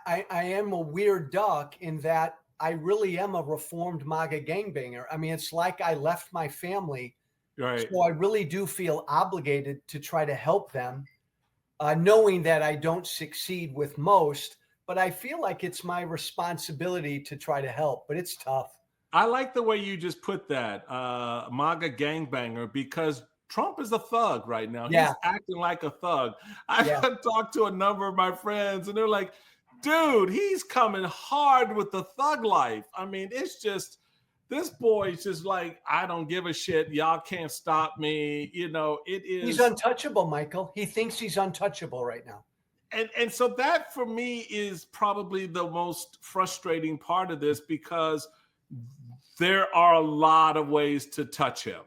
I am a weird duck in that I really am a reformed MAGA gangbanger. I mean, it's like I left my family. Right. So I really do feel obligated to try to help them, knowing that I don't succeed with most, but I feel like it's my responsibility to try to help, but it's tough. I like the way you just put that, MAGA gangbanger, because Trump is a thug right now. Yeah. He's acting like a thug. I've Yeah. talked to a number of my friends, and they're like, dude, he's coming hard with the thug life. I mean, it's just, this boy's just like, I don't give a shit. Y'all can't stop me. You know, it He's is. untouchable, Michael. He thinks he's untouchable right now. And so that for me is probably the most frustrating part of this, because there are a lot of ways to touch him.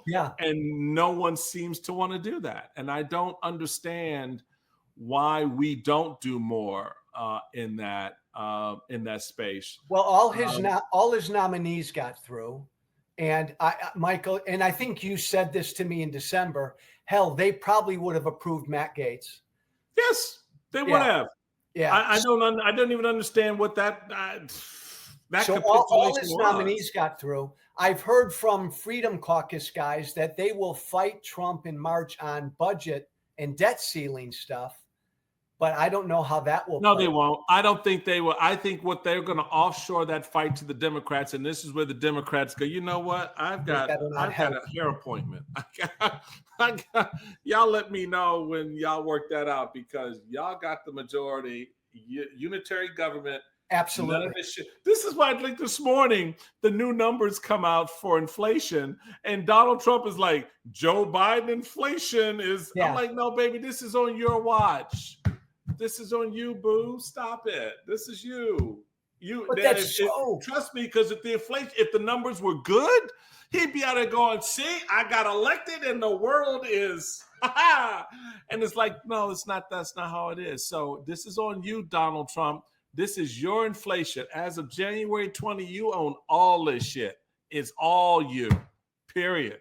Yeah. And no one seems to want to do that. And I don't understand why we don't do more in that space. Well, all his nominees got through, and Michael, and I think you said this to me in December. Hell, they probably would have approved Matt Gaetz. Yes, they would have. Yeah, I don't even understand what that so all his nominees got through. I've heard from Freedom Caucus guys that they will fight Trump in March on budget and debt ceiling stuff, but I don't know how that will. No, they won't. I don't think they will. I think what they're going to offshore that fight to the Democrats, and this is where the Democrats go, you know what? I've got a hair appointment. Y'all let me know when y'all work that out, because y'all got the majority, unitary government. Absolutely. None of this shit. This is why, like, this morning, the new numbers come out for inflation, and Donald Trump is like, Joe Biden inflation is. Yeah. I'm like, no, baby, this is on your watch. This is on you, boo. Stop it. This is you. Trust me, because if the numbers were good, he'd be out there going, see, I got elected and the world is, and it's like, no, it's not. That's not how it is. So this is on you, Donald Trump. This is your inflation. As of January 20, you own all this shit. It's all you, period.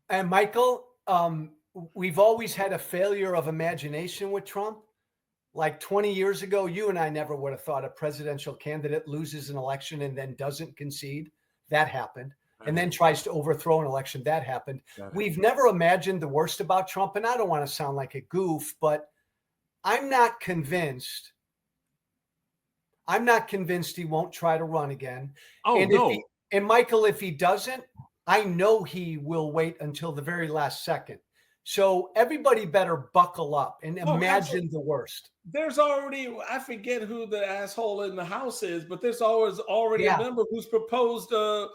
And Michael, we've always had a failure of imagination with Trump. Like 20 years ago, you and I never would have thought a presidential candidate loses an election and then doesn't concede. That happened. And then tries to overthrow an election. That happened. We've never imagined the worst about Trump. And I don't want to sound like a goof, but I'm not convinced he won't try to run again. Oh, and no. And Michael, if he doesn't, I know he will wait until the very last second. So everybody better buckle up and imagine the worst. There's already, I forget who the asshole in the House is, but there's already a member who's proposed an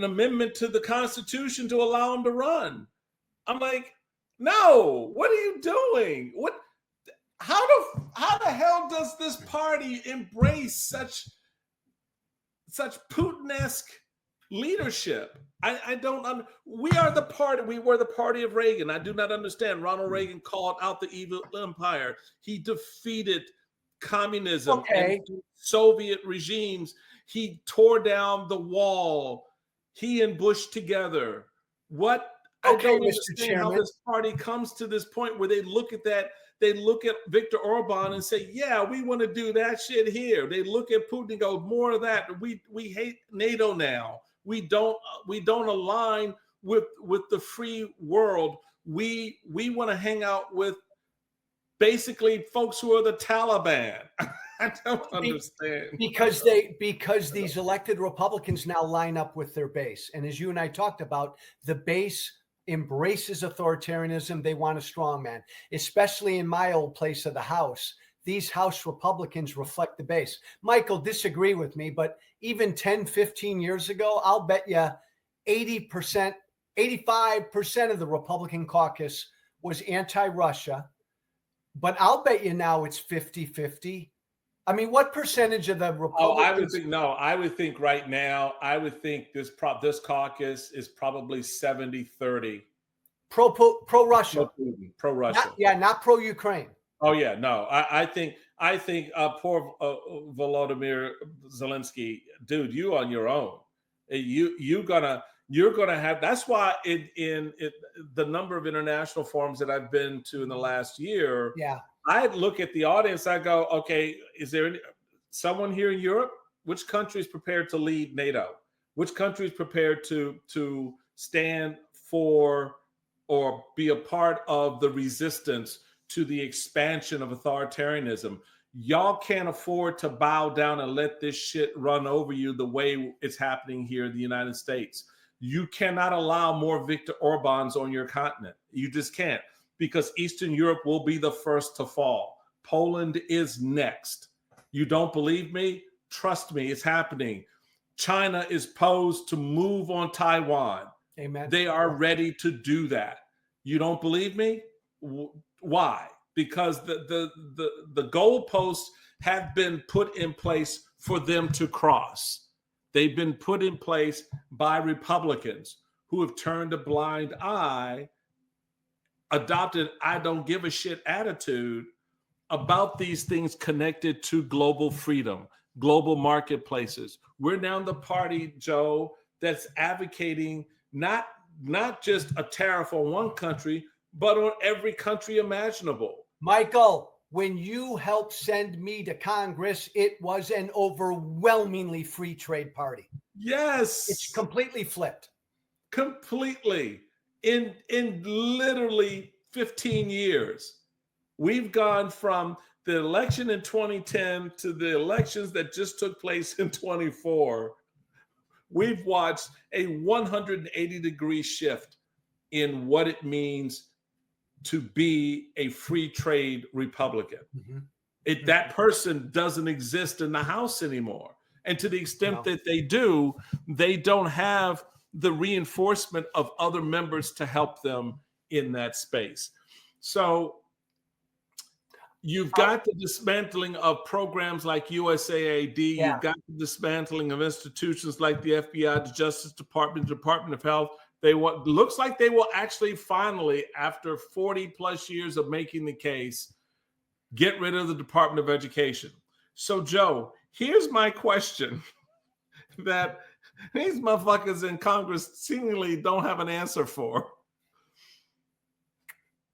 amendment to the Constitution to allow him to run. I'm like, no, what are you doing? How the hell does this party embrace such Putin-esque leadership? I don't. We are the party. We were the party of Reagan. I do not understand. Ronald Reagan called out the evil empire. He defeated communism and Soviet regimes. He tore down the wall. He and Bush together. I don't understand how this party comes to this point where they look at that. They look at Viktor Orban and say, yeah, we want to do that shit here. They look at Putin and go, more of that. We hate NATO now. We don't align with the free world. We want to hang out with basically folks who are the Taliban. I don't understand. Because these elected Republicans now line up with their base. And as you and I talked about, the base embraces authoritarianism. They want a strong man, especially in my old place of the House. These House Republicans reflect the base. Michael, disagree with me, but even 10, 15 years ago, I'll bet you 80%, 85% of the Republican caucus was anti-Russia. But I'll bet you now it's 50-50. I mean, what percentage of the Republicans? I would think right now, this caucus is probably 70-30. Pro-Russia. Pro-Russia. Not pro-Ukraine. Oh yeah, no. I think poor Volodymyr Zelensky, dude, you on your own. You're gonna have. That's why in the number of international forums that I've been to in the last year, I look at the audience. I go, okay, is there someone here in Europe? Which country is prepared to lead NATO? Which country is prepared to stand for or be a part of the resistance to the expansion of authoritarianism? Y'all can't afford to bow down and let this shit run over you the way it's happening here in the United States. You cannot allow more Viktor Orbáns on your continent. You just can't, because Eastern Europe will be the first to fall. Poland is next. You don't believe me? Trust me, it's happening. China is posed to move on Taiwan. Amen. They are ready to do that. You don't believe me? Why? Because the goalposts have been put in place for them to cross. They've been put in place by Republicans who have turned a blind eye, adopted I don't give a shit attitude about these things connected to global freedom, global marketplaces. We're now the party, Joe, that's advocating not just a tariff on one country, but on every country imaginable. Michael, when you helped send me to Congress, it was an overwhelmingly free trade party. Yes. It's completely flipped. Completely. In literally 15 years, we've gone from the election in 2010 to the elections that just took place in 24. We've watched a 180-degree shift in what it means to be a free trade Republican. Mm-hmm. That person doesn't exist in the House anymore. And to the extent that they do, they don't have the reinforcement of other members to help them in that space. So you've got the dismantling of programs like USAID. Yeah. You've got the dismantling of institutions like the FBI, the Justice Department, the Department of Health. Looks like they will actually finally, after 40 plus years of making the case, get rid of the Department of Education. So, Joe, here's my question that these motherfuckers in Congress seemingly don't have an answer for.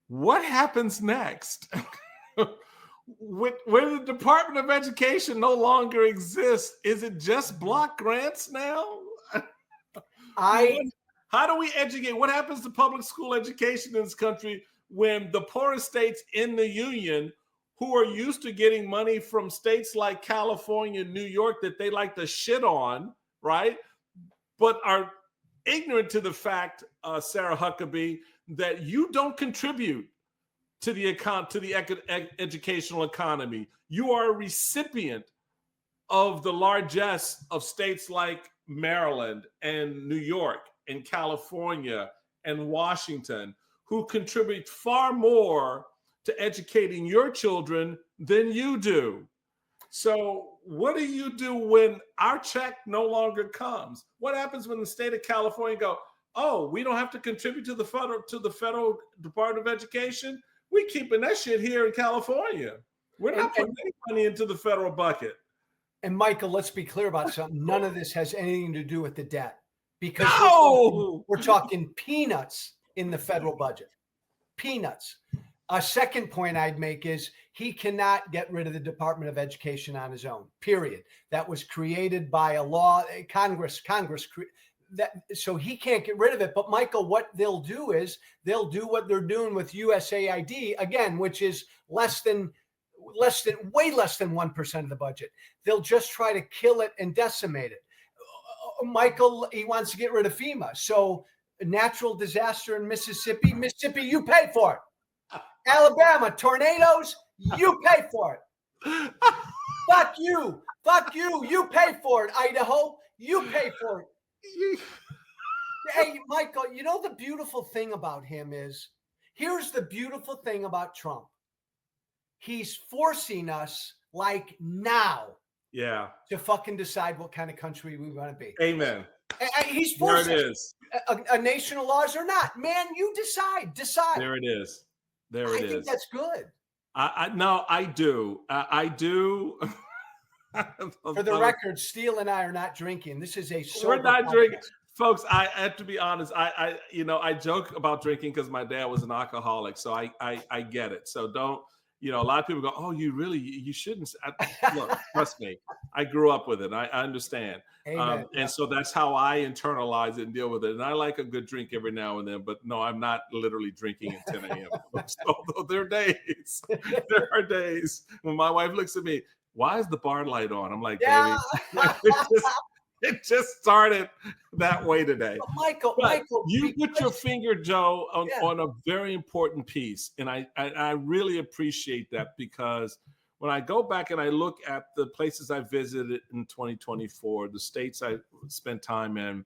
What happens next? When the Department of Education no longer exists, is it just block grants now? How do we educate? What happens to public school education in this country when the poorest states in the union, who are used to getting money from states like California, New York, that they like to shit on, right? But are ignorant to the fact, Sarah Huckabee, that you don't contribute to the educational economy. You are a recipient of the largesse of states like Maryland and New York and California and Washington, who contribute far more to educating your children than you do. So what do you do when our check no longer comes? What happens when the state of California go, oh, we don't have to contribute to the federal Department of Education? We're keeping that shit here in California. We're not putting any money into the federal bucket. And Michael, let's be clear about something. None of this has anything to do with the debt, because we're talking peanuts in the federal budget. Peanuts. A second point I'd make is he cannot get rid of the Department of Education on his own, period. That was created by a law, Congress, so he can't get rid of it. But Michael, what they'll do is they'll do what they're doing with USAID, again, which is way less than 1% of the budget. They'll just try to kill it and decimate it. Michael, he wants to get rid of FEMA. So natural disaster in Mississippi, you pay for it. Alabama, tornadoes, you pay for it. Fuck you, you pay for it. Idaho, you pay for it. Hey, Michael, you know the beautiful thing about him is, here's the beautiful thing about Trump. He's forcing us, like now, to fucking decide what kind of country we want to be. Amen. He's forcing there it is. A nation of laws or not. Man, you decide. There it is. I think that's good. I do. I do. For the record, Steele and I are not drinking. This is a sober We're not podcast. drinking. Folks, I have to be honest. I joke about drinking because my dad was an alcoholic, so I get it. So don't, you know, a lot of people go, "Oh, you shouldn't." Look, trust me, I grew up with it. I understand. Amen. And so that's how I internalize it and deal with it. And I like a good drink every now and then, but no, I'm not literally drinking at 10 a.m. Although there are days, there are days when my wife looks at me, why is the bar light on? I'm like, Yeah. baby, it just started that way today. Michael, But Michael, you put your because, finger, Joe, yeah, on a very important piece. And I really appreciate that, because when I go back and I look at the places I visited in 2024, the states I spent time in,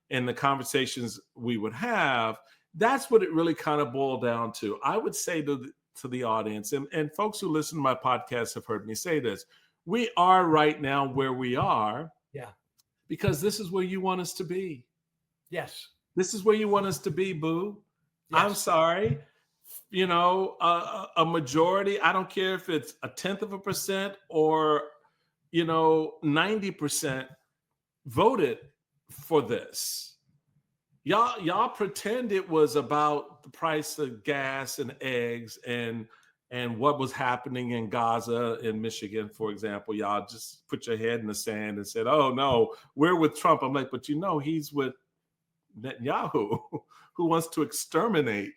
and the conversations we would have, that's what it really kind of boiled down to. I would say to the audience, and folks who listen to my podcast have heard me say this, we are right now where we are yeah, because this is where you want us to be. yes, This is where you want us to be, boo. I'm yes. sorry. You know, a majority, I don't care if it's 0.1% or, you know, 90% voted for this. Y'all pretend it was about the price of gas and eggs and what was happening in Gaza, in Michigan, for example. Y'all just put your head in the sand and said, "Oh no, we're with Trump." I'm like, but you know, he's with Netanyahu, who wants to exterminate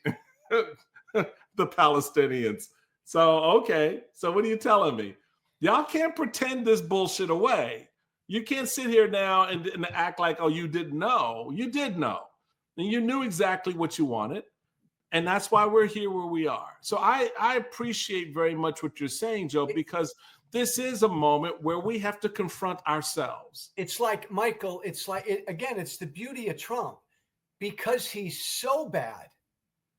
the Palestinians. So, okay. So what are you telling me? Y'all can't pretend this bullshit away. You can't sit here now and act like, oh, you didn't know. You did know. And you knew exactly what you wanted. And that's why we're here where we are. So I appreciate very much what you're saying, Joe, because this is a moment where we have to confront ourselves. It's like, Michael, it's like, again, it's the beauty of Trump, because he's so bad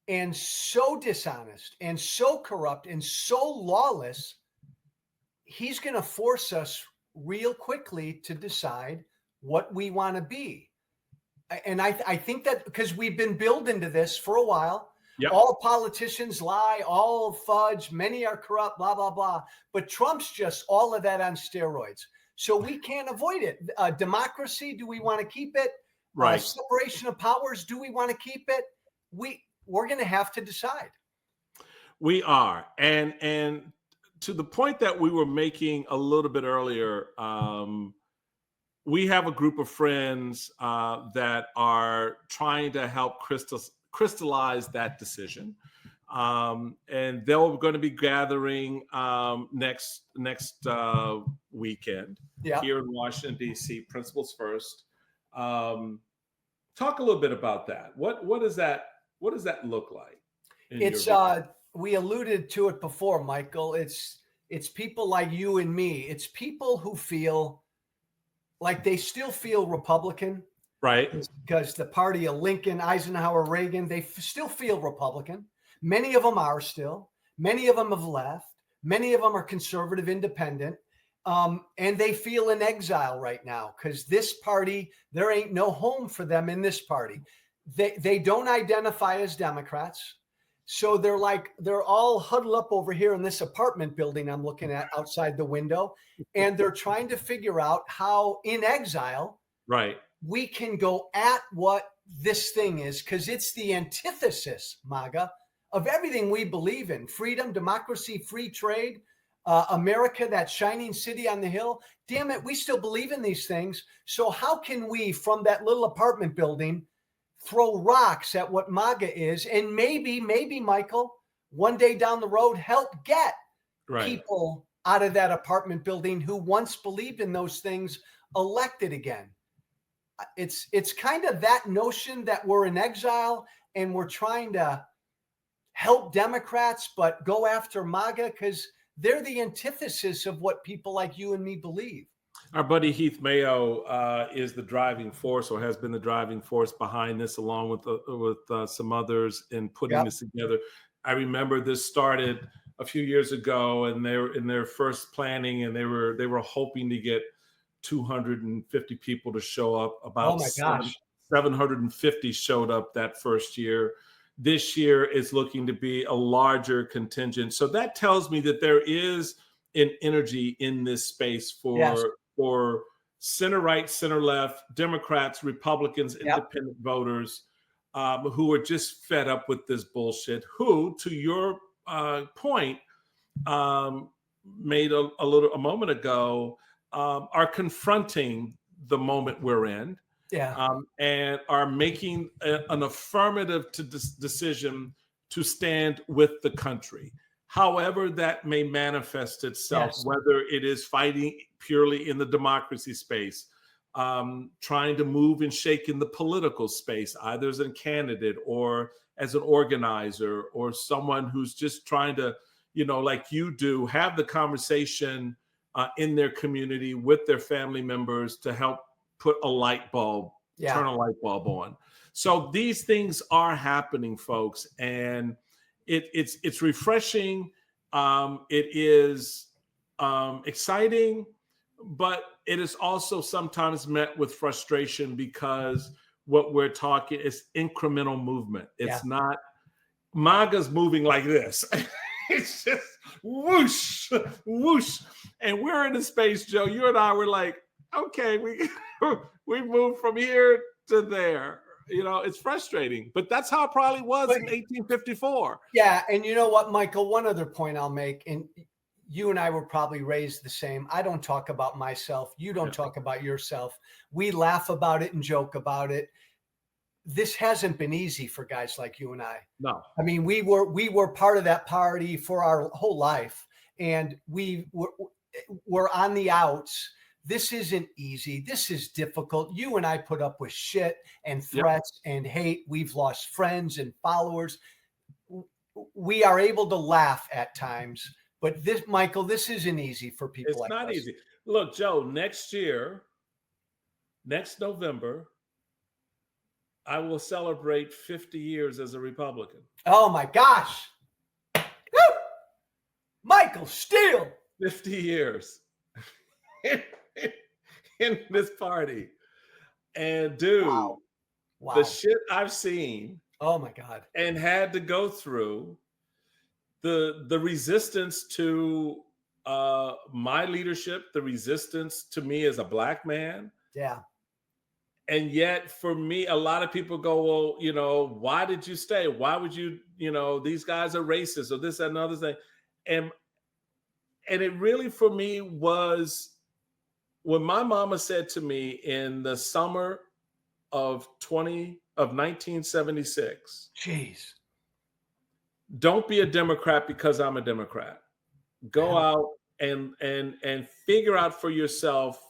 and so dishonest and so corrupt and so lawless. He's going to force us real quickly to decide what we want to be. And I think that because we've been building to this for a while. Yep. All politicians lie, all fudge, many are corrupt, blah, blah, blah. But Trump's just all of that on steroids. So we can't avoid it. Democracy, do we want to keep it? Right. Separation of powers, do we want to keep it? We're going to have to decide. We are. And to the point that we were making a little bit earlier, we have a group of friends that are trying to help crystallize that decision. And they're going to be gathering next weekend here in Washington, D.C., Principles First. Talk a little bit about that. What does that look like? It's we alluded to it before, Michael. It's people like you and me. It's people who feel like they still feel Republican, right? Because the party of Lincoln, Eisenhower, Reagan, they still feel Republican. Many of them are still. Many of them have left. Many of them are conservative, independent, and they feel in exile right now because this party, there ain't no home for them in this party. They don't identify as Democrats. So they're all huddled up over here in this apartment building I'm looking at outside the window. And they're trying to figure out how in exile, right, we can go at what this thing is, because it's the antithesis, Maga, of everything we believe in: freedom, democracy, free trade, America, that shining city on the hill. Damn it, we still believe in these things. So how can we, from that little apartment building, throw rocks at what MAGA is, and maybe, Michael, one day down the road, help get people out of that apartment building who once believed in those things elected again? It's kind of that notion that we're in exile and we're trying to help Democrats, but go after MAGA because they're the antithesis of what people like you and me believe. Our buddy Heath Mayo is the driving force, or has been the driving force behind this, along with some others in putting this together. I remember this started a few years ago, and they were in their first planning, and they were hoping to get 250 people to show up. About 750 showed up that first year. This year is looking to be a larger contingent. So that tells me that there is an energy in this space for center right, center left, Democrats, Republicans, independent voters who are just fed up with this bullshit, who, to your point, um, made a moment ago, are confronting the moment we're in, Yeah. and are making an affirmative decision to stand with the country, however that may manifest itself, Yes. whether it is fighting purely in the democracy space, trying to move and shake in the political space, either as a candidate or as an organizer, or someone who's just trying to, like you do, have the conversation in their community with their family members to help put a light bulb, turn a light bulb on. So these things are happening, folks, and it's refreshing. It is exciting, but it is also sometimes met with frustration, because what we're talking is incremental movement. It's not Maga's moving like this. It's just whoosh, whoosh. And we're in a space, Joe, you and I were like, okay, we moved from here to there. It's frustrating, but that's how it probably was in 1854. Yeah. And you know what, Michael, one other point I'll make, and you and I were probably raised the same. I don't talk about myself. You don't talk about yourself. We laugh about it and joke about it. This hasn't been easy for guys like you and I. No. I mean, we were part of that party for our whole life, and we're on the outs. This isn't easy. This is difficult. You and I put up with shit and threats and hate. We've lost friends and followers. We are able to laugh at times, but this, Michael, this isn't easy for people. It's like not us. easy. Look, Joe, next November, I will celebrate 50 years as a Republican. Oh my gosh. Woo! Michael Steele. 50 years in this party. And dude, wow. The shit I've seen, oh my God, and had to go through, the resistance to my leadership, the resistance to me as a Black man. Yeah. And yet for me, a lot of people go, well, why did you stay? Why would you, these guys are racist, or this, that, and other thing. And it really, for me, was when my mama said to me in the summer of 1976, jeez, don't be a Democrat because I'm a Democrat. Go out and figure out for yourself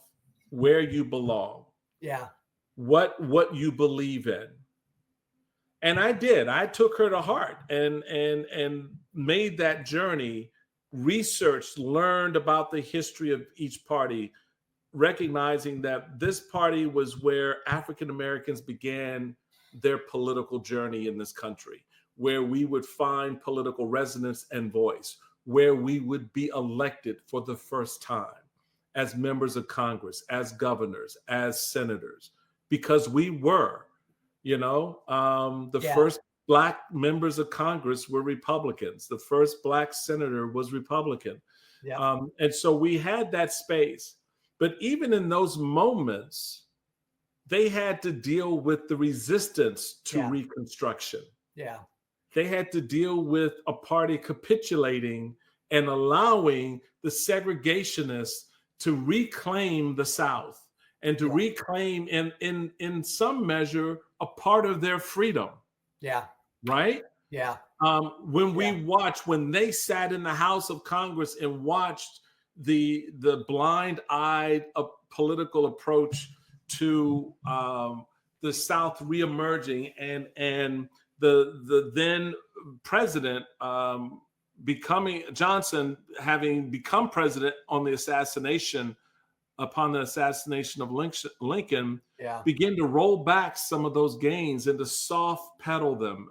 where you belong. Yeah. What you believe in. And I did. I took her to heart and made that journey, researched, learned about the history of each party, recognizing that this party was where African Americans began their political journey in this country, where we would find political resonance and voice, where we would be elected for the first time as members of Congress, as governors, as senators, because we were, the first Black members of Congress were Republicans. The first Black senator was Republican. Yeah. And so we had that space. But even in those moments, they had to deal with the resistance to Reconstruction. Yeah. They had to deal with a party capitulating and allowing the segregationists to reclaim the South and to reclaim, in some measure, a part of their freedom. Yeah. Right? Yeah. When they sat in the House of Congress and watched the blind-eyed political approach to the South reemerging, and the then president Johnson having become president upon the assassination of Lincoln, begin to roll back some of those gains and to soft pedal them.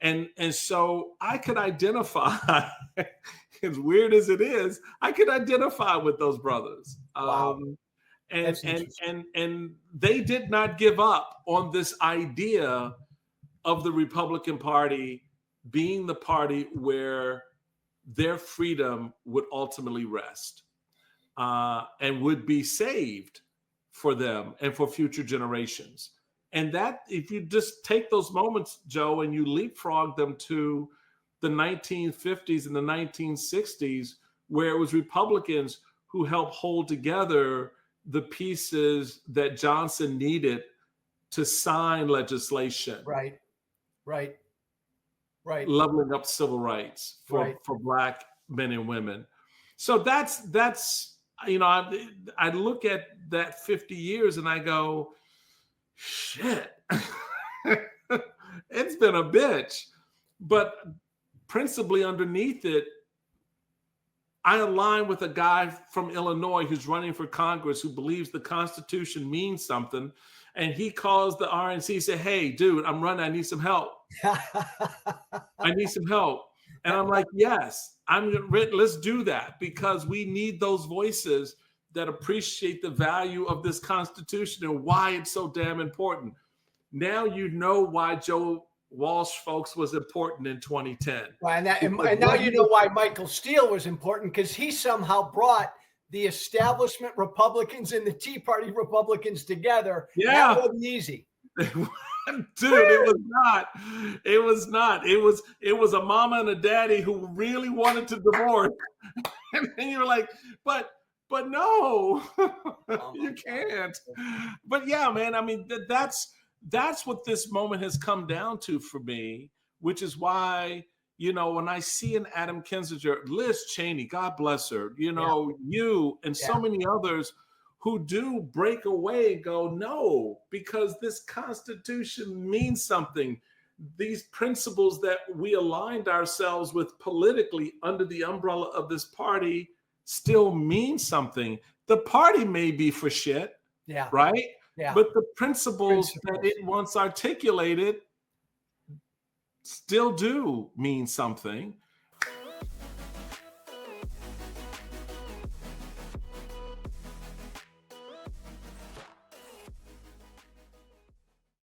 And so I could identify, as weird as it is, I could identify with those brothers. Wow. And they did not give up on this idea of the Republican Party being the party where their freedom would ultimately rest, and would be saved for them and for future generations. And that, if you just take those moments, Joe, and you leapfrog them to the 1950s and the 1960s, where it was Republicans who helped hold together the pieces that Johnson needed to sign legislation. Right. Leveling up civil rights for Black men and women. So that's I look at that 50 years and I go, shit, it's been a bitch. But principally underneath it, I align with a guy from Illinois who's running for Congress who believes the Constitution means something. And he calls the RNC, say, hey, dude, I'm running. I need some help. I need some help. And I'm like, yes, let's do that, because we need those voices that appreciate the value of this Constitution and why it's so damn important. Now you know why Joe Walsh, folks, was important in 2010. Well, and now you know why Michael Steele was important, because he somehow brought the establishment Republicans and the Tea Party Republicans together. Yeah. That wasn't easy. Dude, it was not. It was not. It was a mama and a daddy who really wanted to divorce. And you're like, but no, you can't. But yeah, man, I mean, that's what this moment has come down to for me, which is why, when I see an Adam Kinzinger, Liz Cheney, God bless her, you and so many others who do break away and go, no, because this Constitution means something. These principles that we aligned ourselves with politically under the umbrella of this party still mean something. The party may be for shit, right? Yeah. But the principles that it once articulated still do mean something.